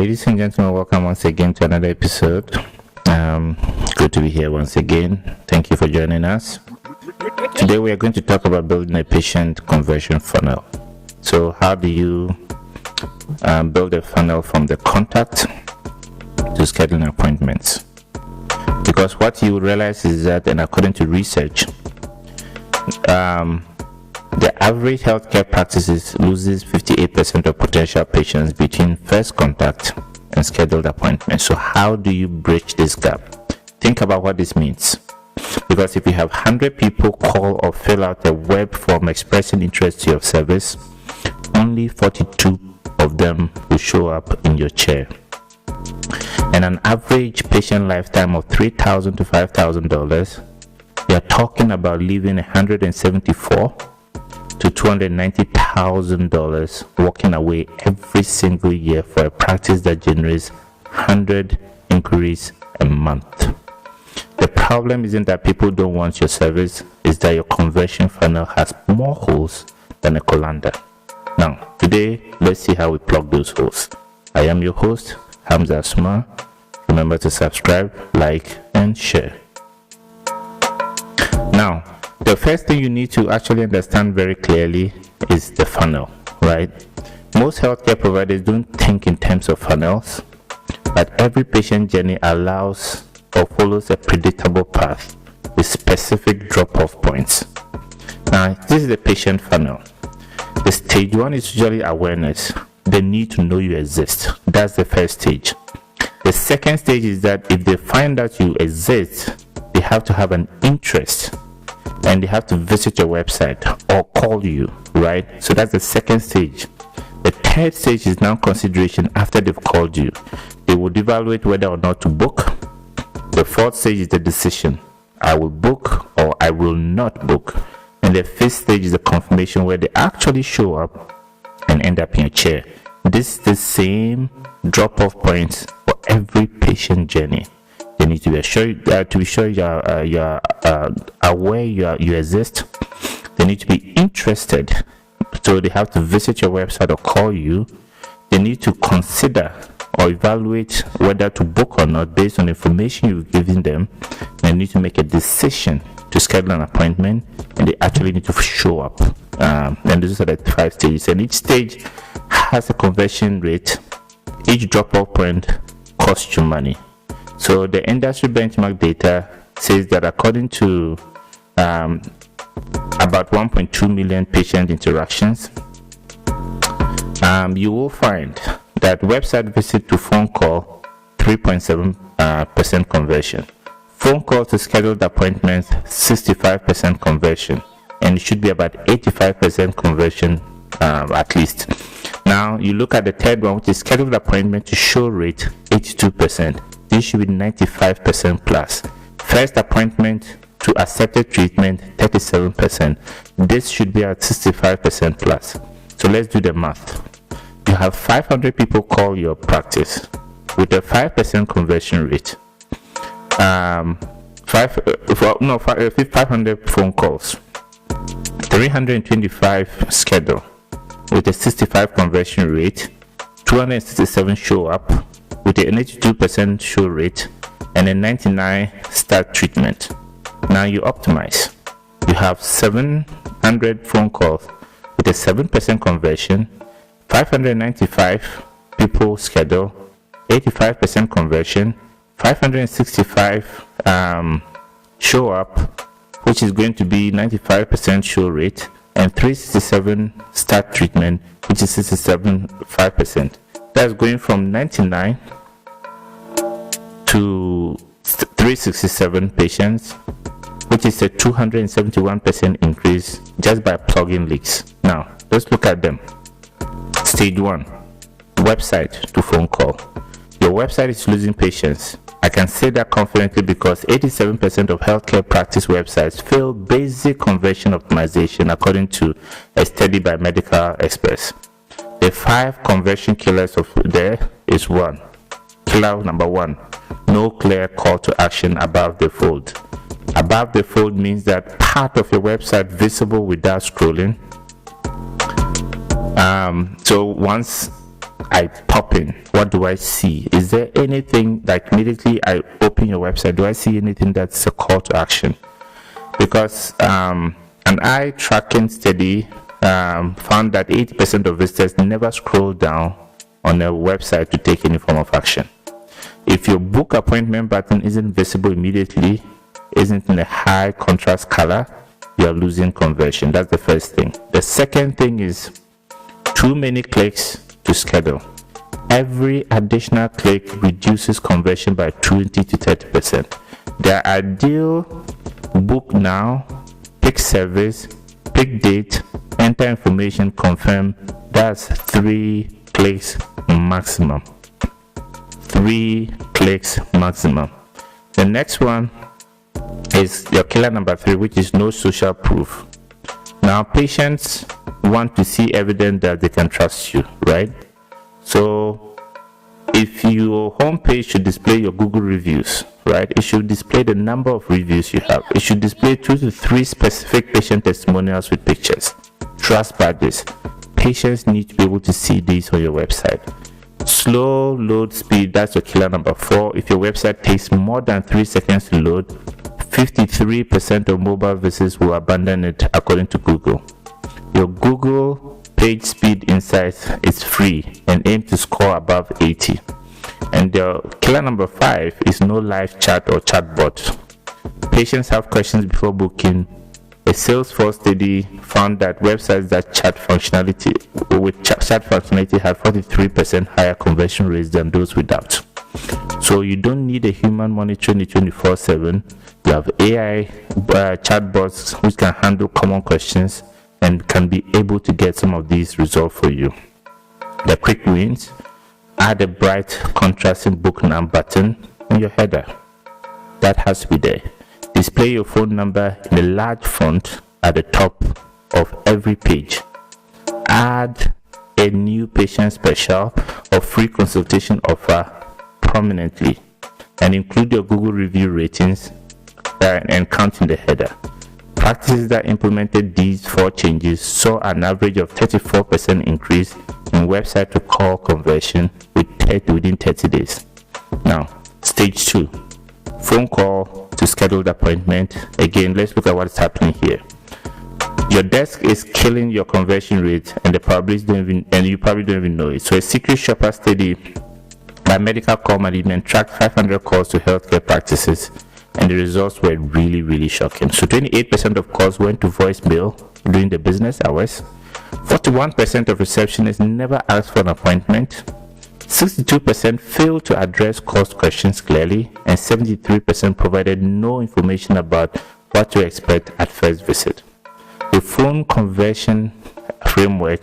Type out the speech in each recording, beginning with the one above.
Ladies and gentlemen, welcome once again to another episode. Good to be here once again. Thank you for joining us. Today we are going to talk about building a patient conversion funnel. So how do you build a funnel from the contact to scheduling appointments? Because what you realize is that, and according to research, the average healthcare practices loses 58% of potential patients between first contact and scheduled appointments. So how do you bridge this gap? Think about what this means. Because if you have 100 people call or fill out a web form expressing interest to your service, only 42 of them will show up in your chair. And an average patient lifetime of $3,000 to $5,000, we are talking about leaving $174,000 to $290,000 walking away every single year for a practice that generates 100 inquiries a month. The problem isn't that people don't want your service, it's that your conversion funnel has more holes than a colander. Now, today, let's see how we plug those holes. I am your host, Hamza Asma. Remember to subscribe, like, and share. Now, the first thing you need to actually understand very clearly is the funnel, right? Most healthcare providers don't think in terms of funnels, but every patient journey allows or follows a predictable path with specific drop-off points. Now, this is the patient funnel. The stage one is usually awareness, the need to know you exist. That's the first stage. The second stage is that if they find out you exist, they have to have an interest and they have to visit your website or call you, right? So that's the second stage. The third stage is now consideration after they've called you. They would evaluate whether or not to book. The fourth stage is the decision. I will book or I will not book. And the fifth stage is the confirmation where they actually show up and end up in your chair. This is the same drop-off points for every patient journey. They need to be sure you're aware you exist. They need to be interested, so they have to visit your website or call you. They need to consider or evaluate whether to book or not based on the information you've given them. They need to make a decision to schedule an appointment, and they actually need to show up. And these are the 5 stages, and each stage has a conversion rate. Each drop-off point costs you money. So the industry benchmark data says that according to about 1.2 million patient interactions, you will find that website visit to phone call 3.7% conversion, phone call to scheduled appointments 65% conversion, and it should be about 85% conversion at least. Now you look at the third one, which is scheduled appointment to show rate 82%. This should be 95% plus. First appointment to accepted treatment 37%. This should be at 65% plus. So let's do the math. You have 500 people call your practice with a 5% conversion rate. 500 phone calls, 325 schedule with a 65 conversion rate, 267 show up with an 82% show rate, and a 99 start treatment. Now you optimize. You have 700 phone calls with a 7% conversion, 595 people schedule, 85% conversion, 565 show up, which is going to be 95% show rate, and 367 start treatment, which is 67.5%. That's going from 99 to 367 patients, which is a 271% increase just by plugging leaks. Now let's look at them. Stage 1, website to phone call. Your website is losing patients. I can say that confidently because 87% of healthcare practice websites fail basic conversion optimization according to a study by Medical Express. The 5 conversion killers of there is 1. Killer number 1, no clear call to action above the fold. Above the fold means that part of your website visible without scrolling. So once I pop in, what do I see? Is there anything like immediately I open your website, do I see anything that's a call to action? Because an eye tracking study found that 80% of visitors never scroll down on a website to take any form of action. If your book appointment button isn't visible immediately, isn't in a high contrast color, you're losing conversion. That's the first thing. The second thing is too many clicks to schedule. Every additional click reduces conversion by 20 to 30%. The ideal book now, pick service, pick date, enter information, confirm. That's 3 clicks maximum. 3 clicks maximum. The next one is your killer number 3, which is no social proof. Now patients want to see evidence that they can trust you, right? So if your homepage should display your Google reviews, right, it should display the number of reviews you have. It should display 2 to 3 specific patient testimonials with pictures, trust badges. Patients need to be able to see these on your website. Slow load speed, that's your killer number 4. If your website takes more than 3 seconds to load, 53% of mobile visitors will abandon it according to Google. Your Google page speed insights is free and aim to score above 80. And the killer number 5 is no live chat or chatbot. Patients have questions before booking. A Salesforce study found that websites that chat functionality had 43% higher conversion rates than those without. So you don't need a human monitoring it 24/7. You have AI chatbots which can handle common questions and can be able to get some of these resolved for you. The quick wins: add a bright contrasting book now button in your header. That has to be there. Display your phone number in a large font at the top of every page. Add a new patient special or free consultation offer prominently, and include your Google review ratings and count in the header. Practices that implemented these 4 changes saw an average of 34% increase in website to call conversion within 30 days. Now, stage 2, phone call to scheduled appointment. Again, let's look at what's happening here. Your desk is killing your conversion rate, and you probably don't even know it. So a secret shopper study by Medical Call Management tracked 500 calls to healthcare practices, and the results were really shocking. So 28% of calls went to voicemail during the business hours. 41% of receptionists never asked for an appointment. 62% failed to address cost questions clearly, and 73% provided no information about what to expect at first visit. The phone conversion framework,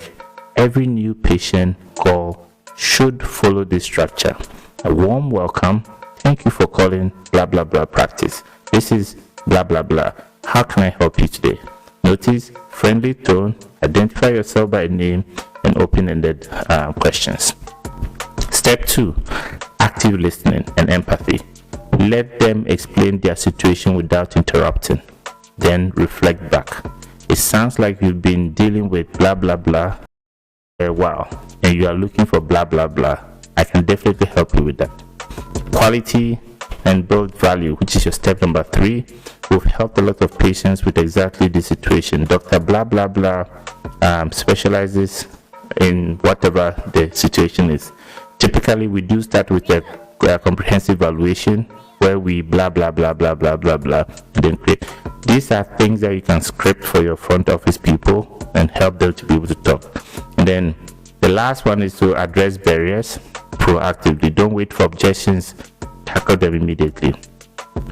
every new patient call should follow this structure: a warm welcome, thank you for calling blah blah blah practice. This is blah blah blah. How can I help you today? Notice friendly tone, identify yourself by name, and open-ended questions. Step 2, active listening and empathy. Let them explain their situation without interrupting. Then reflect back. It sounds like you've been dealing with blah blah blah for a while, and you are looking for blah blah blah. I can definitely help you with that. Quality and build value, which is your step number 3. We've helped a lot of patients with exactly this situation. Dr. blah blah blah specializes in whatever the situation is. Typically, we do start with a comprehensive evaluation where we blah blah blah blah blah blah blah, and then create. These are things that you can script for your front office people and help them to be able to talk. And then the last one is to address barriers proactively. Don't wait for objections, tackle them immediately.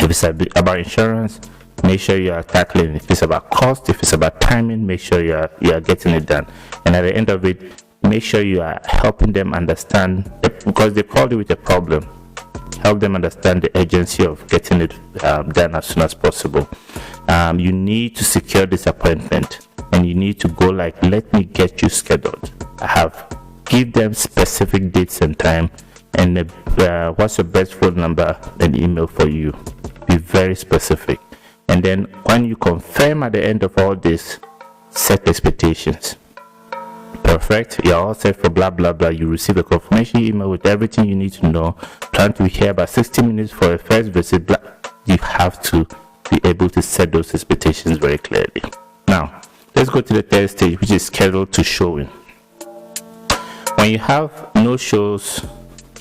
If it's about insurance, make sure you are tackling. If it's about cost, if it's about timing, make sure you are getting it done. And at the end of it, make sure you are helping them understand, because they called you with a problem. Help them understand the urgency of getting it done as soon as possible. You need to secure this appointment, and you need to go like, let me get you scheduled. Give them specific dates and time, and what's your best phone number and email for you. Be very specific. And then when you confirm at the end of all this, set expectations. Perfect. You're all set for blah blah blah. You receive a confirmation email with everything you need to know. Plan to be here about 60 minutes for a first visit. Blah. You have to be able to set those expectations very clearly. Now, let's go to the third stage, which is scheduled to showing. When you have no shows,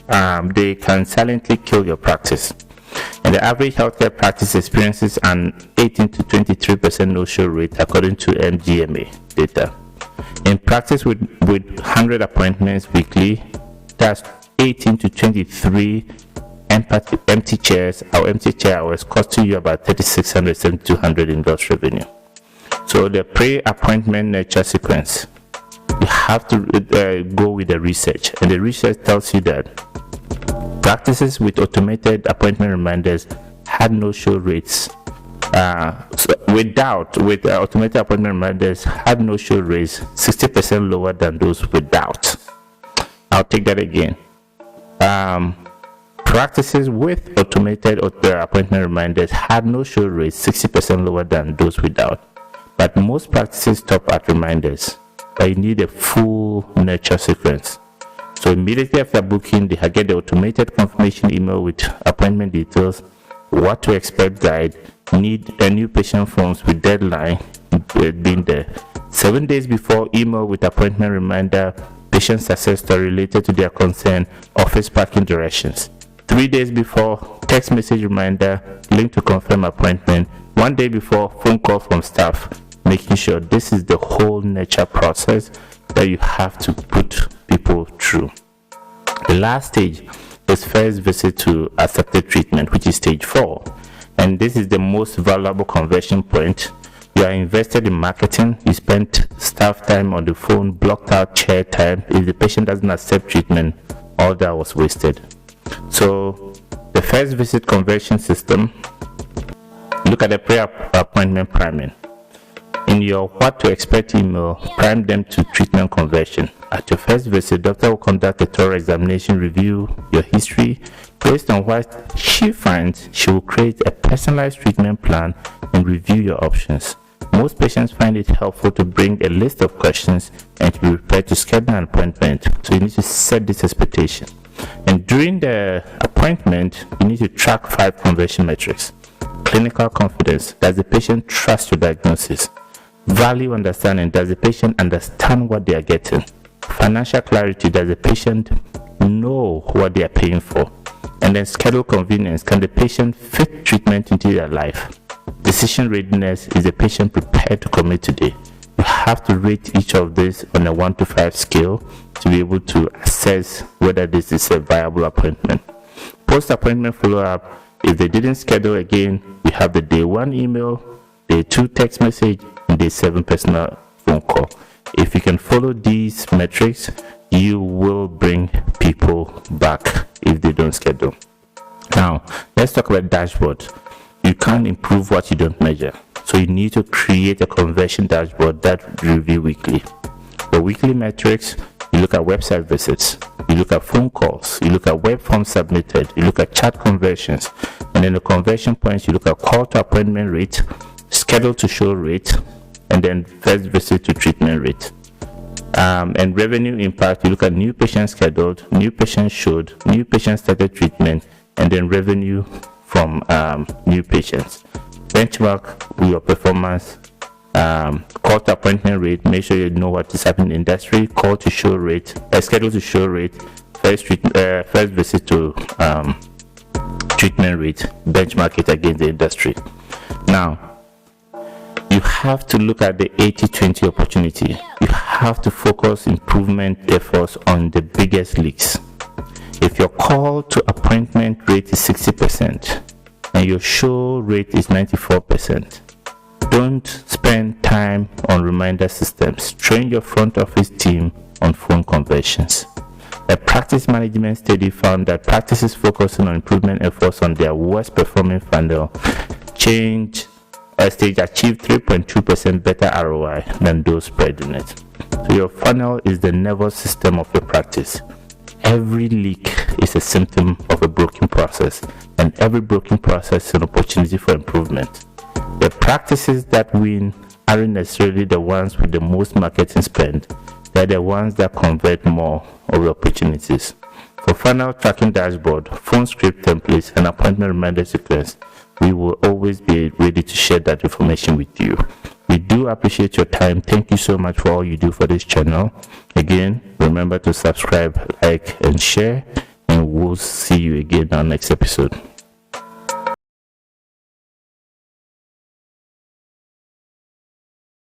they can silently kill your practice. And the average healthcare practice experiences an 18 to 23% no-show rate according to MGMA data. In practice with 100 appointments weekly, that's 18 to 23 empty chairs or empty chair hours costing you about 3,600, 7,200 in lost revenue. So the pre-appointment nurture sequence, you have to go with the research, and the research tells you that practices with automated appointment reminders had no-show rates. With automated appointment reminders had no-show rates 60% lower than those without. I'll take that again. Practices with automated appointment reminders had no-show rates 60% lower than those without. But most practices stop at reminders. But you need a full nurture sequence. So immediately after booking, they get the automated confirmation email with appointment details, what to expect guide, need a new patient forms with deadline being there. 7 days before, email with appointment reminder, patient success story related to their concern, office parking directions. 3 days before, text message reminder, link to confirm appointment. 1 day before, phone call from staff, making sure this is the whole nurture process that you have to put people through. The last stage is first visit to accepted treatment, which is stage 4. And this is the most valuable conversion point. You are invested in marketing, you spent staff time on the phone, blocked out chair time. If the patient doesn't accept treatment, all that was wasted. So the first visit conversion system, look at the pre-appointment priming. In your what to expect email, prime them to treatment conversion. At your first visit, doctor will conduct a thorough examination, review your history. Based on what she finds, she will create a personalized treatment plan and review your options. Most patients find it helpful to bring a list of questions and to be prepared to schedule an appointment. So you need to set this expectation. And during the appointment, you need to track 5 conversion metrics. Clinical confidence. Does the patient trust your diagnosis? Value understanding. Does the patient understand what they are getting? Financial clarity. Does the patient know what they are paying for? And then schedule convenience. Can the patient fit treatment into their life? Decision readiness. Is the patient prepared to commit today? You have to rate each of these on a 1 to 5 scale to be able to assess whether this is a viable appointment. Post-appointment follow-up. If they didn't schedule again, we have the day 1 email, day 2 text message, and day 7 personal phone call. If you can follow these metrics, you will bring people back if they don't schedule. Now, let's talk about dashboard. You can't improve what you don't measure. So you need to create a conversion dashboard that review weekly. The weekly metrics, you look at website visits, you look at phone calls, you look at web forms submitted, you look at chat conversions, and then the conversion points, you look at call to appointment rate, schedule to show rate, and then first visit to treatment rate. And revenue impact, you look at new patients scheduled, new patients showed, new patients started treatment, and then revenue from new patients. Benchmark your performance, call to appointment rate, make sure you know what is happening in the industry, call to show rate, schedule to show rate, first visit to treatment rate, benchmark it against the industry. Now, you have to look at the 80-20 opportunity. You have to focus improvement efforts on the biggest leaks. If your call to appointment rate is 60% and your show rate is 94%, don't spend time on reminder systems. Train your front office team on phone conversions. A practice management study found that practices focusing on improvement efforts on their worst performing funnel achieved 3.2% better ROI than those spreading it. So your funnel is the nervous system of your practice. Every leak is a symptom of a broken process, and every broken process is an opportunity for improvement. The practices that win aren't necessarily the ones with the most marketing spend. They're the ones that convert more of the opportunities. For funnel tracking dashboard, phone script templates, and appointment reminder sequence, we will always be ready to share that information with you. We do appreciate your time. Thank you so much for all you do for this channel. Again, remember to subscribe, like, and share, and we'll see you again on next episode.